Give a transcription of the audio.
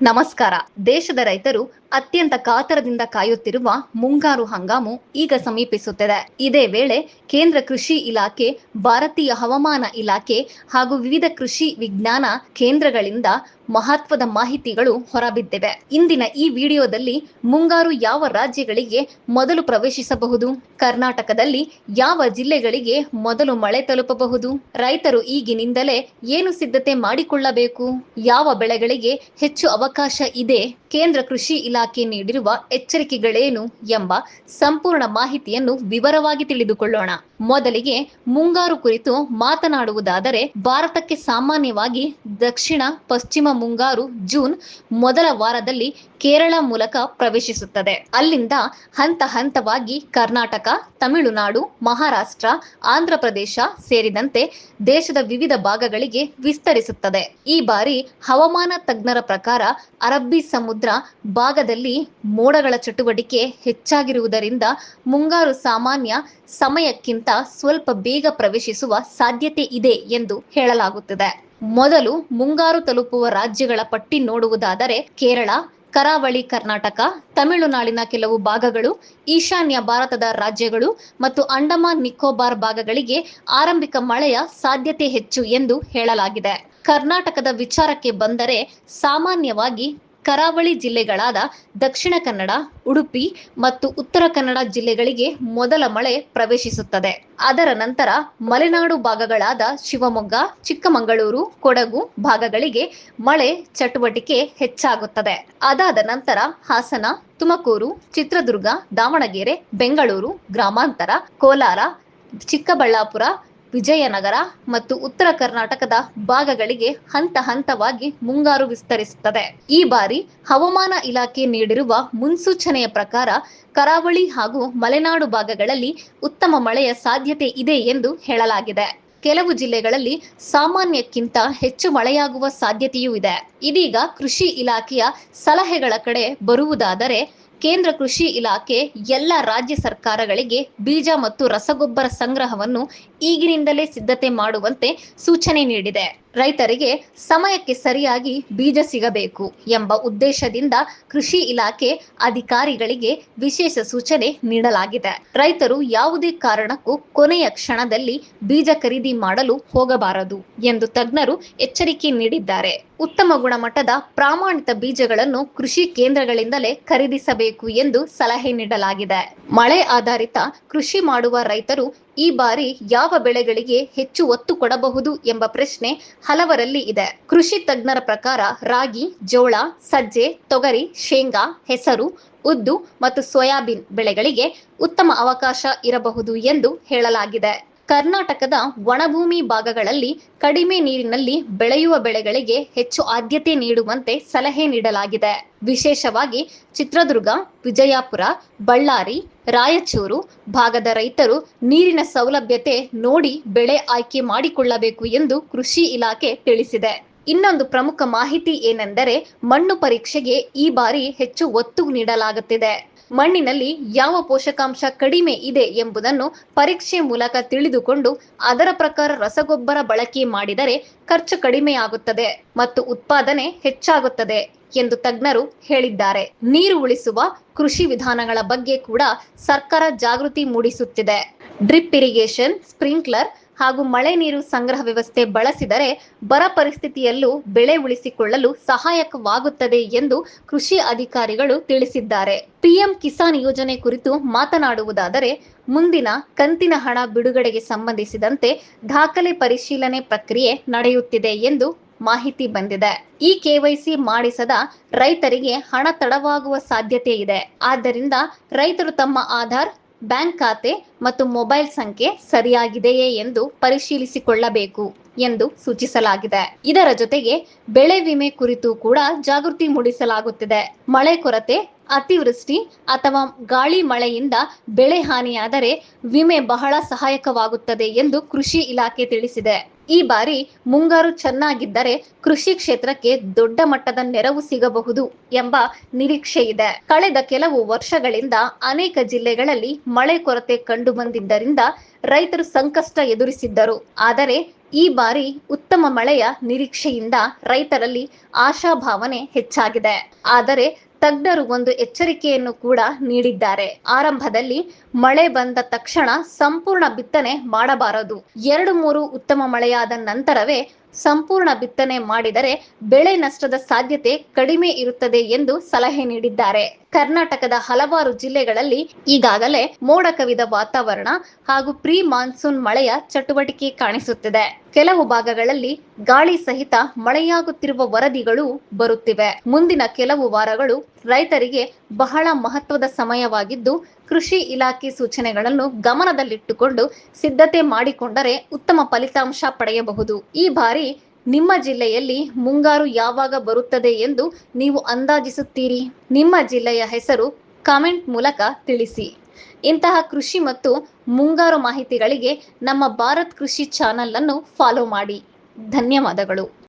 ನಮಸ್ಕಾರ. ದೇಶದ ರೈತರು ಅತ್ಯಂತ ಕಾತರದಿಂದ ಕಾಯುತ್ತಿರುವ ಮುಂಗಾರು ಹಂಗಾಮು ಈಗ ಸಮೀಪಿಸುತ್ತಿದೆ. ಇದೇ ವೇಳೆ ಕೇಂದ್ರ ಕೃಷಿ ಇಲಾಖೆ, ಭಾರತೀಯ ಹವಾಮಾನ ಇಲಾಖೆ ಹಾಗೂ ವಿವಿಧ ಕೃಷಿ ವಿಜ್ಞಾನ ಕೇಂದ್ರಗಳಿಂದ ಮಹತ್ವದ ಮಾಹಿತಿಗಳು ಹೊರಬಿದ್ದಿವೆ. ಇಂದಿನ ಈ ವಿಡಿಯೋದಲ್ಲಿ ಮುಂಗಾರು ಯಾವ ರಾಜ್ಯಗಳಿಗೆ ಮೊದಲು ಪ್ರವೇಶಿಸಬಹುದು, ಕರ್ನಾಟಕದಲ್ಲಿ ಯಾವ ಜಿಲ್ಲೆಗಳಿಗೆ ಮೊದಲು ಮಳೆ ತಲುಪಬಹುದು, ರೈತರು ಈಗಿನಿಂದಲೇ ಏನು ಸಿದ್ಧತೆ ಮಾಡಿಕೊಳ್ಳಬೇಕು, ಯಾವ ಬೆಳೆಗಳಿಗೆ ಹೆಚ್ಚು ಅವಕಾಶ ಇದೆ, ಕೇಂದ್ರ ಕೃಷಿ ಇಲಾಖೆ ನೀಡಿರುವ ಎಚ್ಚರಿಕೆಗಳೇನು ಎಂಬ ಸಂಪೂರ್ಣ ಮಾಹಿತಿಯನ್ನು ವಿವರವಾಗಿ ತಿಳಿದುಕೊಳ್ಳೋಣ. ಮೊದಲಿಗೆ ಮುಂಗಾರು ಕುರಿತು ಮಾತನಾಡುವುದಾದರೆ, ಭಾರತಕ್ಕೆ ಸಾಮಾನ್ಯವಾಗಿ ದಕ್ಷಿಣ ಪಶ್ಚಿಮ ಮುಂಗಾರು ಜೂನ್ ಮೊದಲ ವಾರದಲ್ಲಿ ಕೇರಳ ಮೂಲಕ ಪ್ರವೇಶಿಸುತ್ತದೆ. ಅಲ್ಲಿಂದ ಹಂತ ಹಂತವಾಗಿ ಕರ್ನಾಟಕ, ತಮಿಳುನಾಡು, ಮಹಾರಾಷ್ಟ್ರ, ಆಂಧ್ರ ಪ್ರದೇಶ ಸೇರಿದಂತೆ ದೇಶದ ವಿವಿಧ ಭಾಗಗಳಿಗೆ ವಿಸ್ತರಿಸುತ್ತದೆ. ಈ ಬಾರಿ ಹವಾಮಾನ ತಜ್ಞರ ಪ್ರಕಾರ ಅರಬ್ಬಿ ಸಮುದ್ರ ಭಾಗದಲ್ಲಿ ಮೋಡಗಳ ಚಟುವಟಿಕೆ ಹೆಚ್ಚಾಗಿರುವುದರಿಂದ ಮುಂಗಾರು ಸಾಮಾನ್ಯ ಸಮಯಕ್ಕಿಂತ ಸ್ವಲ್ಪ ಬೇಗ ಪ್ರವೇಶಿಸುವ ಸಾಧ್ಯತೆ ಇದೆ ಎಂದು ಹೇಳಲಾಗುತ್ತಿದೆ. ಮೊದಲು ಮುಂಗಾರು ತಲುಪುವ ರಾಜ್ಯಗಳ ಪಟ್ಟಿ ನೋಡುವುದಾದರೆ, ಕೇರಳ, ಕರಾವಳಿ ಕರ್ನಾಟಕ, ತಮಿಳುನಾಡಿನ ಕೆಲವು ಭಾಗಗಳು, ಈಶಾನ್ಯ ಭಾರತದ ರಾಜ್ಯಗಳು ಮತ್ತು ಅಂಡಮಾನ್ ನಿಕೋಬಾರ್ ಭಾಗಗಳಿಗೆ ಆರಂಭಿಕ ಮಳೆಯ ಸಾಧ್ಯತೆ ಹೆಚ್ಚು ಎಂದು ಹೇಳಲಾಗಿದೆ. ಕರ್ನಾಟಕದ ವಿಚಾರಕ್ಕೆ ಬಂದರೆ, ಸಾಮಾನ್ಯವಾಗಿ ಕರಾವಳಿ ಜಿಲ್ಲೆಗಳಾದ ದಕ್ಷಿಣ ಕನ್ನಡ, ಉಡುಪಿ ಮತ್ತು ಉತ್ತರ ಕನ್ನಡ ಜಿಲ್ಲೆಗಳಿಗೆ ಮೊದಲ ಮಳೆ ಪ್ರವೇಶಿಸುತ್ತದೆ. ಅದರ ನಂತರ ಮಲೆನಾಡು ಭಾಗಗಳಾದ ಶಿವಮೊಗ್ಗ, ಚಿಕ್ಕಮಗಳೂರು, ಕೊಡಗು ಭಾಗಗಳಿಗೆ ಮಳೆ ಚಟುವಟಿಕೆ ಹೆಚ್ಚಾಗುತ್ತದೆ. ಅದಾದ ನಂತರ ಹಾಸನ, ತುಮಕೂರು, ಚಿತ್ರದುರ್ಗ, ದಾವಣಗೆರೆ, ಬೆಂಗಳೂರು ಗ್ರಾಮಾಂತರ, ಕೋಲಾರ, ಚಿಕ್ಕಬಳ್ಳಾಪುರ, ವಿಜಯನಗರ ಮತ್ತು ಉತ್ತರ ಕರ್ನಾಟಕದ ಭಾಗಗಳಿಗೆ ಹಂತ ಹಂತವಾಗಿ ಮುಂಗಾರು ವಿಸ್ತರಿಸುತ್ತದೆ. ಈ ಬಾರಿ ಹವಾಮಾನ ಇಲಾಖೆ ನೀಡಿರುವ ಮುನ್ಸೂಚನೆಯ ಪ್ರಕಾರ ಕರಾವಳಿ ಹಾಗೂ ಮಲೆನಾಡು ಭಾಗಗಳಲ್ಲಿ ಉತ್ತಮ ಮಳೆಯ ಸಾಧ್ಯತೆ ಇದೆ ಎಂದು ಹೇಳಲಾಗಿದೆ. ಕೆಲವು ಜಿಲ್ಲೆಗಳಲ್ಲಿ ಸಾಮಾನ್ಯಕ್ಕಿಂತ ಹೆಚ್ಚು ಮಳೆಯಾಗುವ ಸಾಧ್ಯತೆಯೂ ಇದೆ. ಇದೀಗ ಕೃಷಿ ಇಲಾಖೆಯ ಸಲಹೆಗಳ ಕಡೆ ಬರುವುದಾದರೆ, ಕೇಂದ್ರ ಕೃಷಿ ಇಲಾಖೆ ಎಲ್ಲ ರಾಜ್ಯ ಸರ್ಕಾರಗಳಿಗೆ ಬೀಜ ಮತ್ತು ರಸಗೊಬ್ಬರ ಸಂಗ್ರಹವನ್ನು ಈಗಿನಿಂದಲೇ ಸಿದ್ಧತೆ ಮಾಡುವಂತೆ ಸೂಚನೆ ನೀಡಿದೆ. ರೈತರಿಗೆ ಸಮಯಕ್ಕೆ ಸರಿಯಾಗಿ ಬೀಜ ಸಿಗಬೇಕು ಎಂಬ ಉದ್ದೇಶದಿಂದ ಕೃಷಿ ಇಲಾಖೆ ಅಧಿಕಾರಿಗಳಿಗೆ ವಿಶೇಷ ಸೂಚನೆ ನೀಡಲಾಗಿದೆ. ರೈತರು ಯಾವುದೇ ಕಾರಣಕ್ಕೂ ಕೊನೆಯ ಕ್ಷಣದಲ್ಲಿ ಬೀಜ ಖರೀದಿ ಮಾಡಲು ಹೋಗಬಾರದು ಎಂದು ತಜ್ಞರು ಎಚ್ಚರಿಕೆ ನೀಡಿದ್ದಾರೆ. ಉತ್ತಮ ಗುಣಮಟ್ಟದ ಪ್ರಾಮಾಣಿತ ಬೀಜಗಳನ್ನು ಕೃಷಿ ಕೇಂದ್ರಗಳಿಂದಲೇ ಖರೀದಿಸಬೇಕು ಎಂದು ಸಲಹೆ ನೀಡಲಾಗಿದೆ. ಮಳೆ ಆಧಾರಿತ ಕೃಷಿ ಮಾಡುವ ರೈತರು ಈ ಬಾರಿ ಯಾವ ಬೆಳೆಗಳಿಗೆ ಹೆಚ್ಚು ಒತ್ತು ಕೊಡಬಹುದು ಎಂಬ ಪ್ರಶ್ನೆ ಹಲವರಲ್ಲಿ ಇದೆ. ಕೃಷಿ ತಜ್ಞರ ಪ್ರಕಾರ ರಾಗಿ, ಜೋಳ, ಸಜ್ಜೆ, ತೊಗರಿ, ಶೇಂಗಾ, ಹೆಸರು, ಉದ್ದು ಮತ್ತು ಸೋಯಾಬೀನ್ ಬೆಳೆಗಳಿಗೆ ಉತ್ತಮ ಅವಕಾಶ ಇರಬಹುದು ಎಂದು ಹೇಳಲಾಗಿದೆ. ಕರ್ನಾಟಕದ ಒಣಭೂಮಿ ಭಾಗಗಳಲ್ಲಿ ಕಡಿಮೆ ನೀರಿನಲ್ಲಿ ಬೆಳೆಯುವ ಬೆಳೆಗಳಿಗೆ ಹೆಚ್ಚು ಆದ್ಯತೆ ನೀಡುವಂತೆ ಸಲಹೆ ನೀಡಲಾಗಿದೆ. ವಿಶೇಷವಾಗಿ ಚಿತ್ರದುರ್ಗ, ವಿಜಯಪುರ, ಬಳ್ಳಾರಿ, ರಾಯಚೂರು ಭಾಗದ ರೈತರು ನೀರಿನ ಸೌಲಭ್ಯತೆ ನೋಡಿ ಬೆಳೆ ಆಯ್ಕೆ ಮಾಡಿಕೊಳ್ಳಬೇಕು ಎಂದು ಕೃಷಿ ಇಲಾಖೆ ತಿಳಿಸಿದೆ. ಇನ್ನೊಂದು ಪ್ರಮುಖ ಮಾಹಿತಿ ಏನೆಂದರೆ, ಮಣ್ಣು ಪರೀಕ್ಷೆಗೆ ಈ ಬಾರಿ ಹೆಚ್ಚು ಒತ್ತು ನೀಡಲಾಗುತ್ತಿದೆ. ಮಣ್ಣಿನಲ್ಲಿ ಯಾವ ಪೋಷಕಾಂಶ ಕಡಿಮೆ ಇದೆ ಎಂಬುದನ್ನು ಪರೀಕ್ಷೆ ಮೂಲಕ ತಿಳಿದುಕೊಂಡು ಅದರ ಪ್ರಕಾರ ರಸಗೊಬ್ಬರ ಬಳಕೆ ಮಾಡಿದರೆ ಖರ್ಚು ಕಡಿಮೆಯಾಗುತ್ತದೆ ಮತ್ತು ಉತ್ಪಾದನೆ ಹೆಚ್ಚಾಗುತ್ತದೆ ಎಂದು ತಜ್ಞರು ಹೇಳಿದ್ದಾರೆ. ನೀರು ಉಳಿಸುವ ಕೃಷಿ ವಿಧಾನಗಳ ಬಗ್ಗೆ ಕೂಡ ಸರ್ಕಾರ ಜಾಗೃತಿ ಮೂಡಿಸುತ್ತಿದೆ. ಡ್ರಿಪ್ ಇರಿಗೇಷನ್, ಸ್ಪ್ರಿಂಕ್ಲರ್ ಹಾಗೂ ಮಳೆ ನೀರು ಸಂಗ್ರಹ ವ್ಯವಸ್ಥೆ ಬಳಸಿದರೆ ಬರ ಪರಿಸ್ಥಿತಿಯಲ್ಲೂ ಬೆಳೆ ಉಳಿಸಿಕೊಳ್ಳಲು ಸಹಾಯಕವಾಗುತ್ತದೆ ಎಂದು ಕೃಷಿ ಅಧಿಕಾರಿಗಳು ತಿಳಿಸಿದ್ದಾರೆ. ಪಿಎಂ ಕಿಸಾನ್ ಯೋಜನೆ ಕುರಿತು ಮಾತನಾಡುವುದಾದರೆ, ಮುಂದಿನ ಕಂತಿನ ಹಣ ಬಿಡುಗಡೆಗೆ ಸಂಬಂಧಿಸಿದಂತೆ ದಾಖಲೆ ಪರಿಶೀಲನೆ ಪ್ರಕ್ರಿಯೆ ನಡೆಯುತ್ತಿದೆ ಎಂದು ಮಾಹಿತಿ ಬಂದಿದೆ. ಈ ಕೆವೈಸಿ ಮಾಡಿಸದ ರೈತರಿಗೆ ಹಣ ತಡವಾಗುವ ಸಾಧ್ಯತೆ ಇದೆ. ಆದ್ದರಿಂದ ರೈತರು ತಮ್ಮ ಆಧಾರ್, ಬ್ಯಾಂಕ್ ಖಾತೆ ಮತ್ತು ಮೊಬೈಲ್ ಸಂಖ್ಯೆ ಸರಿಯಾಗಿದೆಯೇ ಎಂದು ಪರಿಶೀಲಿಸಿಕೊಳ್ಳಬೇಕು ಎಂದು ಸೂಚಿಸಲಾಗಿದೆ. ಇದರ ಜೊತೆಗೆ ಬೆಳೆ ವಿಮೆ ಕುರಿತು ಕೂಡ ಜಾಗೃತಿ ಮೂಡಿಸಲಾಗುತ್ತಿದೆ. ಮಳೆ ಕೊರತೆ, ಅತಿವೃಷ್ಟಿ ಅಥವಾ ಗಾಳಿ ಮಳೆಯಿಂದ ಬೆಳೆ ಹಾನಿಯಾದರೆ ವಿಮೆ ಬಹಳ ಸಹಾಯಕವಾಗುತ್ತದೆ ಎಂದು ಕೃಷಿ ಇಲಾಖೆ ತಿಳಿಸಿದೆ. ಈ ಬಾರಿ ಮುಂಗಾರು ಚೆನ್ನಾಗಿದ್ದರೆ ಕೃಷಿ ಕ್ಷೇತ್ರಕ್ಕೆ ದೊಡ್ಡ ಮಟ್ಟದ ನೆರವು ಸಿಗಬಹುದು ಎಂಬ ನಿರೀಕ್ಷೆ ಇದೆ. ಕಳೆದ ಕೆಲವು ವರ್ಷಗಳಿಂದ ಅನೇಕ ಜಿಲ್ಲೆಗಳಲ್ಲಿ ಮಳೆ ಕೊರತೆ ಕಂಡು ಬಂದಿದ್ದರಿಂದ ರೈತರು ಸಂಕಷ್ಟ ಎದುರಿಸಿದ್ದರು. ಆದರೆ ಈ ಬಾರಿ ಉತ್ತಮ ಮಳೆಯ ನಿರೀಕ್ಷೆಯಿಂದ ರೈತರಲ್ಲಿ ಆಶಾಭಾವನೆ ಹೆಚ್ಚಾಗಿದೆ. ಆದರೆ ತಜ್ಞರು ಒಂದು ಎಚ್ಚರಿಕೆಯನ್ನು ಕೂಡ ನೀಡಿದ್ದಾರೆ. ಆರಂಭದಲ್ಲಿ ಮಳೆ ಬಂದ ತಕ್ಷಣ ಸಂಪೂರ್ಣ ಬಿತ್ತನೆ ಮಾಡಬಾರದು. 2-3 ಉತ್ತಮ ಮಳೆಯಾದ ನಂತರವೇ ಸಂಪೂರ್ಣ ಬಿತ್ತನೆ ಮಾಡಿದರೆ ಬೆಳೆ ನಷ್ಟದ ಸಾಧ್ಯತೆ ಕಡಿಮೆ ಇರುತ್ತದೆ ಎಂದು ಸಲಹೆ ನೀಡಿದ್ದಾರೆ. ಕರ್ನಾಟಕದ ಹಲವಾರು ಜಿಲ್ಲೆಗಳಲ್ಲಿ ಈಗಾಗಲೇ ಮೋಡ ಕವಿದ ವಾತಾವರಣ ಹಾಗೂ ಪ್ರೀ ಮಾನ್ಸೂನ್ ಮಳೆಯ ಚಟುವಟಿಕೆ ಕಾಣಿಸುತ್ತಿದೆ. ಕೆಲವು ಭಾಗಗಳಲ್ಲಿ ಗಾಳಿ ಸಹಿತ ಮಳೆಯಾಗುತ್ತಿರುವ ವರದಿಗಳು ಬರುತ್ತಿವೆ. ಮುಂದಿನ ಕೆಲವು ವಾರಗಳು ರೈತರಿಗೆ ಬಹಳ ಮಹತ್ವದ ಸಮಯವಾಗಿದ್ದು, ಕೃಷಿ ಇಲಾಖೆ ಸೂಚನೆಗಳನ್ನು ಗಮನದಲ್ಲಿಟ್ಟುಕೊಂಡು ಸಿದ್ಧತೆ ಮಾಡಿಕೊಂಡರೆ ಉತ್ತಮ ಫಲಿತಾಂಶ ಪಡೆಯಬಹುದು. ಈ ಬಾರಿ ನಿಮ್ಮ ಜಿಲ್ಲೆಯಲ್ಲಿ ಮುಂಗಾರು ಯಾವಾಗ ಬರುತ್ತದೆ ಎಂದು ನೀವು ಅಂದಾಜಿಸುತ್ತೀರಿ? ನಿಮ್ಮ ಜಿಲ್ಲೆಯ ಹೆಸರು ಕಾಮೆಂಟ್ ಮೂಲಕ ತಿಳಿಸಿ. ಇಂತಹ ಕೃಷಿ ಮತ್ತು ಮುಂಗಾರು ಮಾಹಿತಿಗಳಿಗೆ ನಮ್ಮ ಭಾರತ್ ಕೃಷಿ ಚಾನೆಲ್ ಅನ್ನು ಫಾಲೋ ಮಾಡಿ. ಧನ್ಯವಾದಗಳು.